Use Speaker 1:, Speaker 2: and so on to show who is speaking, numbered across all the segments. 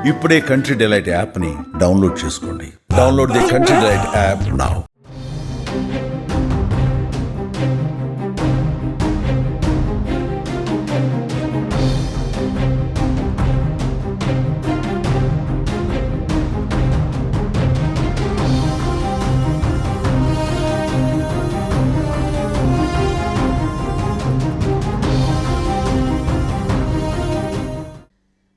Speaker 1: ఇప్పుడే country delight యాప్ని download చేసుకోండి. Download the country delight app now.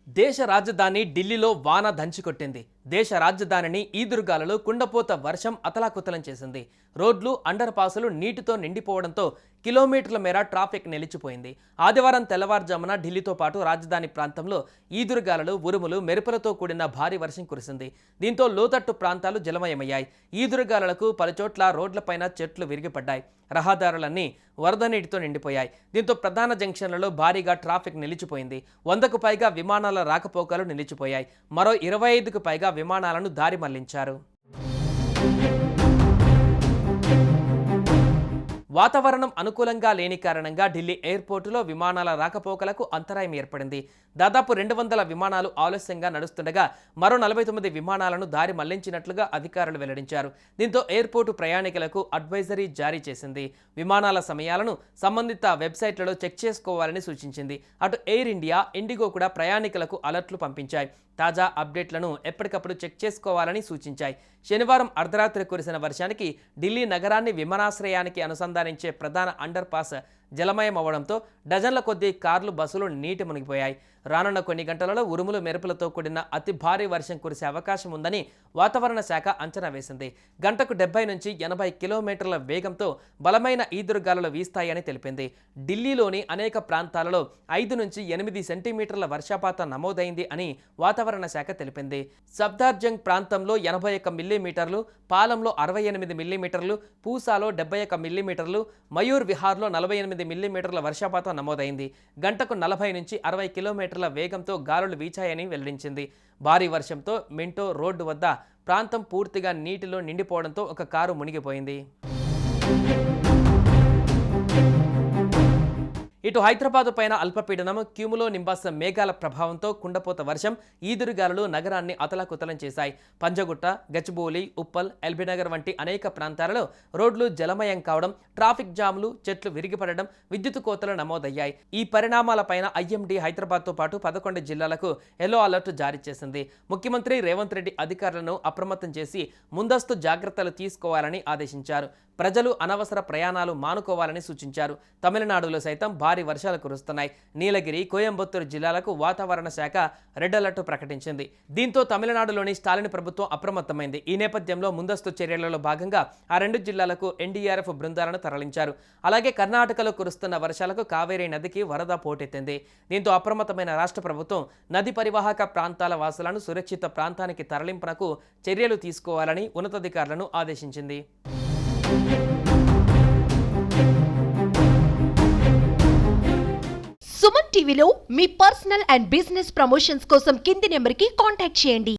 Speaker 2: దేశ రాజధాని ఢిల్లీలో వాన దంచికొట్టింది. దేశ రాజధానిని ఈదురుగాలులు, కుండపోత వర్షం అతలాకుతలం చేసింది. రోడ్లు, అండర్ పాసులు నీటితో నిండిపోవడంతో కిలోమీటర్ల మేర ట్రాఫిక్ నిలిచిపోయింది. ఆదివారం తెల్లవారుజామున ఢిల్లీతో పాటు రాజధాని ప్రాంతంలో ఈదురుగాలులు, ఉరుములు, మెరుపులతో కూడిన భారీ వర్షం కురిసింది. దీంతో లోతట్టు ప్రాంతాలు జలమయమయ్యాయి. ఈదురుగాలులకు పలుచోట్ల రోడ్లపైన చెట్లు విరిగిపడ్డాయి. రహదారులన్నీ వరద నీటితో నిండిపోయాయి. దీంతో ప్రధాన జంక్షన్లలో భారీగా ట్రాఫిక్ నిలిచిపోయింది. 100కు పైగా విమానాల రాకపోకలు నిలిచిపోయాయి. మరో 25కు పైగా విమానాలను దారి మళ్లించారు. వాతావరణం అనుకూలంగా లేని కారణంగా ఢిల్లీ ఎయిర్పోర్టులో విమానాల రాకపోకలకు అంతరాయం ఏర్పడింది. దాదాపు 200 విమానాలు ఆలస్యంగా నడుస్తుండగా మరో 49 విమానాలను దారి మళ్లించినట్లుగా అధికారులు వెల్లడించారు. దీంతో ఎయిర్పోర్టు ప్రయాణికులకు అడ్వైజరీ జారీ చేసింది. విమానాల సమయాలను సంబంధిత వెబ్సైట్లలో చెక్ చేసుకోవాలని సూచించింది. అటు ఎయిర్ ఇండియా, ఇండిగో కూడా ప్రయాణికులకు అలర్ట్లు పంపించాయి. తాజా అప్డేట్లను ఎప్పటికప్పుడు చెక్ చేసుకోవాలని సూచించాయి. శనివారం అర్ధరాత్రి కురిసిన వర్షానికి ఢిల్లీ నగరాన్ని విమానాశ్రయానికి అనుసంధానించే ప్రధాన అండర్ పాస్ జలమయం అవ్వడంతో డజన్ల కొద్దీ కార్లు, బస్సులు నీటి మునిగిపోయాయి. రానున్న కొన్ని గంటలలో ఉరుములు, మెరుపులతో కూడిన అతి భారీ వర్షం కురిసే అవకాశం ఉందని వాతావరణ శాఖ అంచనా వేసింది. గంటకు 70 నుంచి 80 కిలోమీటర్ల వేగంతో బలమైన ఈదురుగాలులు వీస్తాయని తెలిపింది. ఢిల్లీలోని అనేక ప్రాంతాలలో 5 నుంచి 8 సెంటీమీటర్ల వర్షపాతం నమోదైంది అని వాతావరణ శాఖ తెలిపింది. సఫ్దార్జంగ్ ప్రాంతంలో 81 మిల్లీమీటర్లు, పాలంలో 68 మిల్లీమీటర్లు, పూసాలో 71 మిల్లీమీటర్లు, మయూర్ విహార్లో 48 మిల్లీమీటర్ల వర్షపాతం నమోదైంది. గంటకు 40 నుంచి 60 కిలోమీటర్ల వేగంతో గాలులు వీచాయని వెల్లడించింది. భారీ వర్షంతో మింటో రోడ్డు వద్ద ప్రాంతం పూర్తిగా నీటిలో నిండిపోవడంతో ఒక కారు మునిగిపోయింది. ఇటు హైదరాబాద్ పైన అల్పపీడనం క్యూములో నింబాస్ మేఘాల ప్రభావంతో కుండపోత వర్షం, ఈదురుగాలులు నగరాన్ని అతలాకుతలం చేశాయి. పంజగుట్ట, గచ్చిబౌలి, ఉప్పల్, ఎల్బీనగర్ వంటి అనేక ప్రాంతాలలో రోడ్లు జలమయం కావడం, ట్రాఫిక్ జాములు, చెట్లు విరిగిపడడం, విద్యుత్ కోతలు నమోదయ్యాయి. ఈ పరిణామాలపైన ఐఎండీ హైదరాబాద్తో పాటు 11 జిల్లాలకు ఎల్లో అలర్ట్ జారీ చేసింది. ముఖ్యమంత్రి రేవంత్ రెడ్డి అధికారులను అప్రమత్తం చేసి ముందస్తు జాగ్రత్తలు తీసుకోవాలని ఆదేశించారు. ప్రజలు అనవసర ప్రయాణాలు మానుకోవాలని సూచించారు. తమిళనాడులో సైతం భారీ వర్షాలు కురుస్తున్నాయి. నీలగిరి, కోయంబత్తూరు జిల్లాలకు వాతావరణ శాఖ రెడ్ అలర్ట్ ప్రకటించింది. దీంతో తమిళనాడులోని స్టాలిన్ ప్రభుత్వం అప్రమత్తమైంది. ఈ నేపథ్యంలో ముందస్తు చర్యలలో భాగంగా ఆ 2 జిల్లాలకు ఎన్డీఆర్ఎఫ్ బృందాలను తరలించారు. అలాగే కర్ణాటకలో కురుస్తున్న వర్షాలకు కావేరీ నదికి వరద పోటెత్తింది. దీంతో అప్రమత్తమైన రాష్ట్ర ప్రభుత్వం నది పరివాహక ప్రాంతాల వాసులను సురక్షిత ప్రాంతానికి తరలింపునకు చర్యలు తీసుకోవాలని ఉన్నతాధికారులను ఆదేశించింది.
Speaker 3: సుమన్ టీవీలో మీ పర్సనల్ అండ్ బిజినెస్ ప్రమోషన్స్ కోసం కింది నెంబర్కి కాంటాక్ట్ చేయండి.